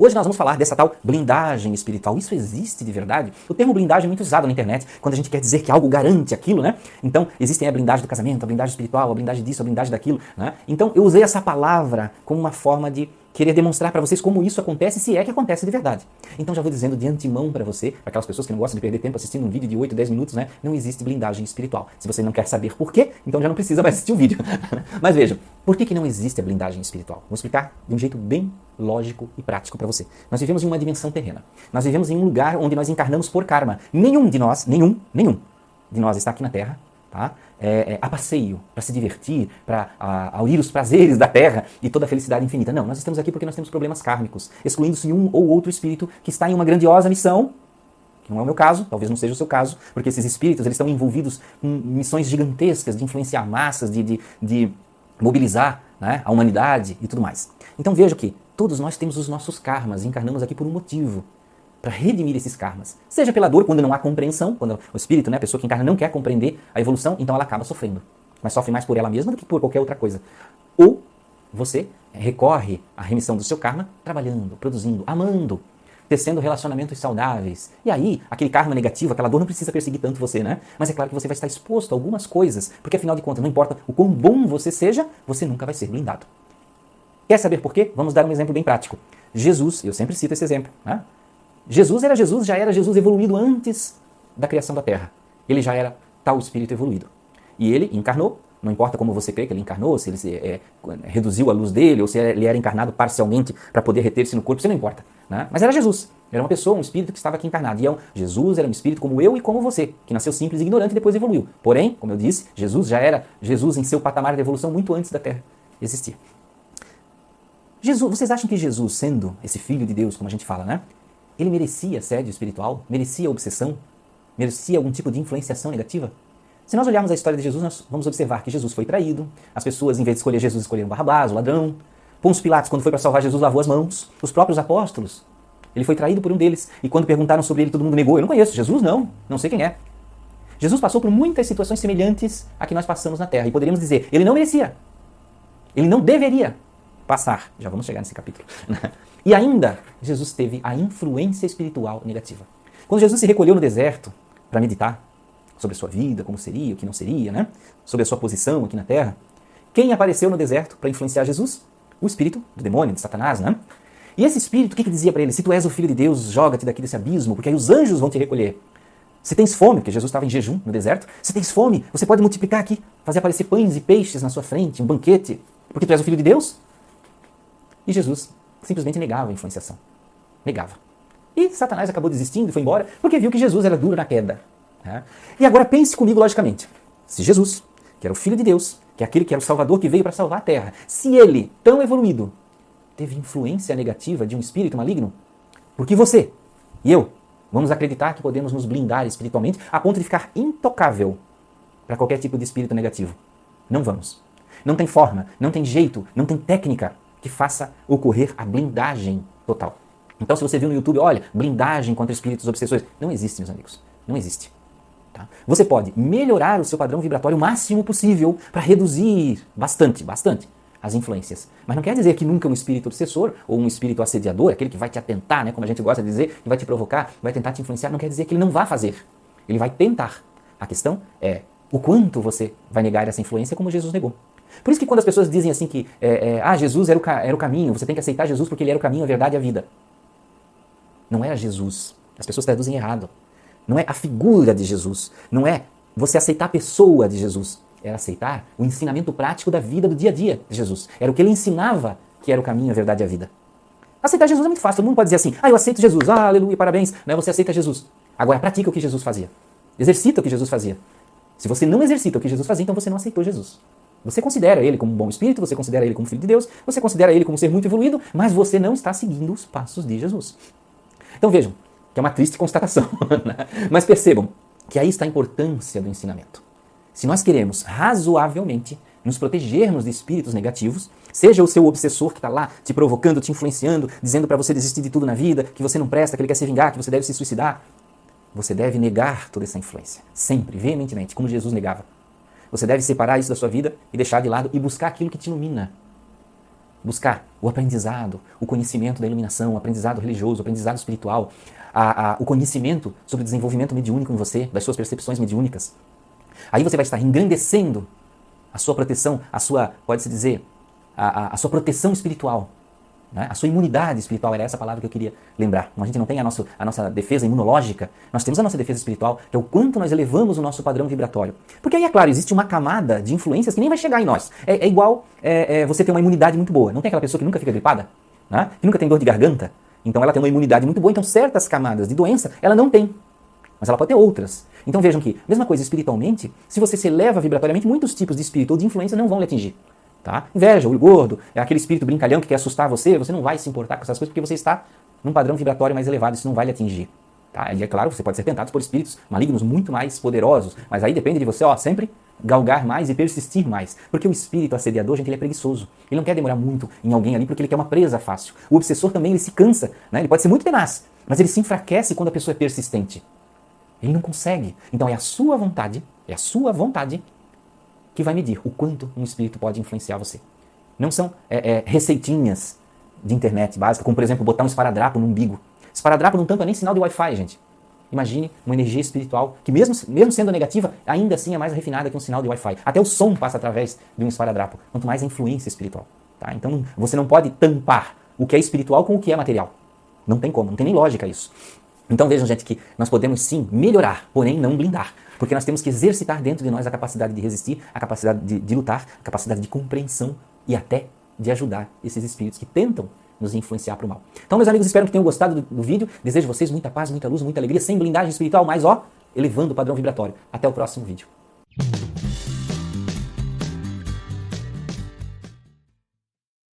Hoje nós vamos falar dessa tal blindagem espiritual. Isso existe de verdade? O termo blindagem é muito usado na internet quando a gente quer dizer que algo garante aquilo, né? Então, existem a blindagem do casamento, a blindagem espiritual, a blindagem disso, a blindagem daquilo, né? Então, eu usei essa palavra como uma forma de querer demonstrar para vocês como isso acontece, se é que acontece de verdade. Então já vou dizendo de antemão para você, para aquelas pessoas que não gostam de perder tempo assistindo um vídeo de 8, 10 minutos, né? Não existe blindagem espiritual. Se você não quer saber por quê, então já não precisa mais assistir o vídeo. Mas vejam, por que não existe a blindagem espiritual? Vou explicar de um jeito bem lógico e prático para você. Nós vivemos em uma dimensão terrena. Nós vivemos em um lugar onde nós encarnamos por karma. Nenhum de nós está aqui na Terra, tá? A passeio, para se divertir, para aurir os prazeres da terra e toda a felicidade infinita. Não, nós estamos aqui porque nós temos problemas kármicos, excluindo-se um ou outro espírito que está em uma grandiosa missão, que não é o meu caso, talvez não seja o seu caso, porque esses espíritos eles estão envolvidos em missões gigantescas de influenciar massas, de mobilizar, né, a humanidade e tudo mais. Então veja que todos nós temos os nossos karmas e encarnamos aqui por um motivo, para redimir esses karmas. Seja pela dor, quando não há compreensão, quando o espírito, né, a pessoa que encarna não quer compreender a evolução, então ela acaba sofrendo. Mas sofre mais por ela mesma do que por qualquer outra coisa. Ou você recorre à remissão do seu karma trabalhando, produzindo, amando, tecendo relacionamentos saudáveis. E aí, aquele karma negativo, aquela dor não precisa perseguir tanto você, né? Mas é claro que você vai estar exposto a algumas coisas, porque afinal de contas, não importa o quão bom você seja, você nunca vai ser blindado. Quer saber por quê? Vamos dar um exemplo bem prático. Jesus, eu sempre cito esse exemplo, né? Jesus já era Jesus evoluído antes da criação da Terra. Ele já era tal espírito evoluído. E ele encarnou, não importa como você crê que ele encarnou, se ele reduziu a luz dele, ou se ele era encarnado parcialmente para poder reter-se no corpo, isso não importa, né? Mas era Jesus, era uma pessoa, um espírito que estava aqui encarnado. E Jesus era um espírito como eu e como você, que nasceu simples e ignorante e depois evoluiu. Porém, como eu disse, Jesus já era Jesus em seu patamar de evolução muito antes da Terra existir. Vocês acham que Jesus, sendo esse filho de Deus, como a gente fala, né? Ele merecia assédio espiritual? Merecia obsessão? Merecia algum tipo de influenciação negativa? Se nós olharmos a história de Jesus, nós vamos observar que Jesus foi traído, as pessoas, em vez de escolher Jesus, escolheram Barrabás, o ladrão. Pôncio Pilatos, quando foi para salvar Jesus, lavou as mãos. Os próprios apóstolos, ele foi traído por um deles. E quando perguntaram sobre ele, todo mundo negou. Eu não conheço Jesus, não sei quem é. Jesus passou por muitas situações semelhantes a que nós passamos na Terra. E poderíamos dizer, ele não merecia. Ele não deveria passar. Já vamos chegar nesse capítulo. E ainda, Jesus teve a influência espiritual negativa. Quando Jesus se recolheu no deserto para meditar sobre a sua vida, como seria, o que não seria, né? Sobre a sua posição aqui na Terra, quem apareceu no deserto para influenciar Jesus? O espírito do demônio, de Satanás, né? E esse espírito, o que dizia para ele? Se tu és o filho de Deus, joga-te daqui desse abismo, porque aí os anjos vão te recolher. Se tens fome, porque Jesus estava em jejum no deserto, se tens fome, você pode multiplicar aqui, fazer aparecer pães e peixes na sua frente, um banquete, porque tu és o filho de Deus? E Jesus simplesmente negava a influenciação. Negava. E Satanás acabou desistindo e foi embora, porque viu que Jesus era duro na queda. Né? E agora pense comigo logicamente. Se Jesus, que era o Filho de Deus, que é aquele que era o Salvador que veio para salvar a Terra, se ele, tão evoluído, teve influência negativa de um espírito maligno, por que você e eu vamos acreditar que podemos nos blindar espiritualmente a ponto de ficar intocável para qualquer tipo de espírito negativo? Não vamos. Não tem forma, não tem jeito, não tem técnica que faça ocorrer a blindagem total. Então, se você viu no YouTube, olha, blindagem contra espíritos obsessores, não existe, meus amigos. Não existe. Tá? Você pode melhorar o seu padrão vibratório o máximo possível para reduzir bastante as influências. Mas não quer dizer que nunca um espírito obsessor ou um espírito assediador, aquele que vai te atentar, né, como a gente gosta de dizer, que vai te provocar, vai tentar te influenciar, não quer dizer que ele não vá fazer. Ele vai tentar. A questão é o quanto você vai negar essa influência como Jesus negou. Por isso que quando as pessoas dizem assim que Jesus era o caminho, você tem que aceitar Jesus porque ele era o caminho, a verdade e a vida. Não era Jesus. As pessoas traduzem errado. Não é a figura de Jesus. Não é você aceitar a pessoa de Jesus. Era aceitar o ensinamento prático da vida, do dia a dia de Jesus. Era o que ele ensinava que era o caminho, a verdade e a vida. Aceitar Jesus é muito fácil. Todo mundo pode dizer assim, eu aceito Jesus, aleluia, parabéns. Né? Você aceita Jesus. Agora pratica o que Jesus fazia. Exercita o que Jesus fazia. Se você não exercita o que Jesus fazia, então você não aceitou Jesus. Você considera ele como um bom espírito, você considera ele como filho de Deus, você considera ele como um ser muito evoluído, mas você não está seguindo os passos de Jesus. Então vejam, que é uma triste constatação, né? Mas percebam que aí está a importância do ensinamento. Se nós queremos razoavelmente nos protegermos de espíritos negativos, seja o seu obsessor que está lá te provocando, te influenciando, dizendo para você desistir de tudo na vida, que você não presta, que ele quer se vingar, que você deve se suicidar, você deve negar toda essa influência, sempre, veementemente, como Jesus negava. Você deve separar isso da sua vida e deixar de lado e buscar aquilo que te ilumina. buscar o aprendizado, o conhecimento da iluminação, o aprendizado religioso, o aprendizado espiritual, o conhecimento sobre o desenvolvimento mediúnico em você, das suas percepções mediúnicas, aí você vai estar engrandecendo a sua proteção, pode-se dizer, a sua proteção espiritual, né? A sua imunidade espiritual, era essa palavra que eu queria lembrar. A gente não tem a nossa defesa imunológica, nós temos a nossa defesa espiritual, que é o quanto nós elevamos o nosso padrão vibratório. Porque aí, é claro, existe uma camada de influências que nem vai chegar em nós. É igual você ter uma imunidade muito boa. Não tem aquela pessoa que nunca fica gripada? Né? Que nunca tem dor de garganta? Então ela tem uma imunidade muito boa, então certas camadas de doença ela não tem. Mas ela pode ter outras. Então vejam que, mesma coisa espiritualmente, se você se eleva vibratoriamente, muitos tipos de espírito ou de influência não vão lhe atingir. Tá? Inveja, olho gordo, é aquele espírito brincalhão que quer assustar você não vai se importar com essas coisas porque você está num padrão vibratório mais elevado, isso não vai lhe atingir. Tá? E é claro, você pode ser tentado por espíritos malignos muito mais poderosos, mas aí depende de você, sempre galgar mais e persistir mais. Porque o espírito assediador, gente, ele é preguiçoso. Ele não quer demorar muito em alguém ali porque ele quer uma presa fácil. O obsessor também, ele se cansa, né? Ele pode ser muito tenaz, mas ele se enfraquece quando a pessoa é persistente. Ele não consegue. Então é a sua vontade que vai medir o quanto um espírito pode influenciar você. Não são receitinhas de internet básica, como por exemplo botar um esparadrapo no umbigo. Esparadrapo não tampa nem sinal de Wi-Fi, gente. Imagine uma energia espiritual que mesmo sendo negativa, ainda assim é mais refinada que um sinal de Wi-Fi. Até o som passa através de um esparadrapo, quanto mais a influência espiritual. Tá? Então você não pode tampar o que é espiritual com o que é material. Não tem como, não tem nem lógica isso. Então vejam, gente, que nós podemos sim melhorar, porém não blindar. Porque nós temos que exercitar dentro de nós a capacidade de resistir, a capacidade de lutar, a capacidade de compreensão e até de ajudar esses espíritos que tentam nos influenciar para o mal. Então, meus amigos, espero que tenham gostado do vídeo. Desejo a vocês muita paz, muita luz, muita alegria, sem blindagem espiritual, mas elevando o padrão vibratório. Até o próximo vídeo.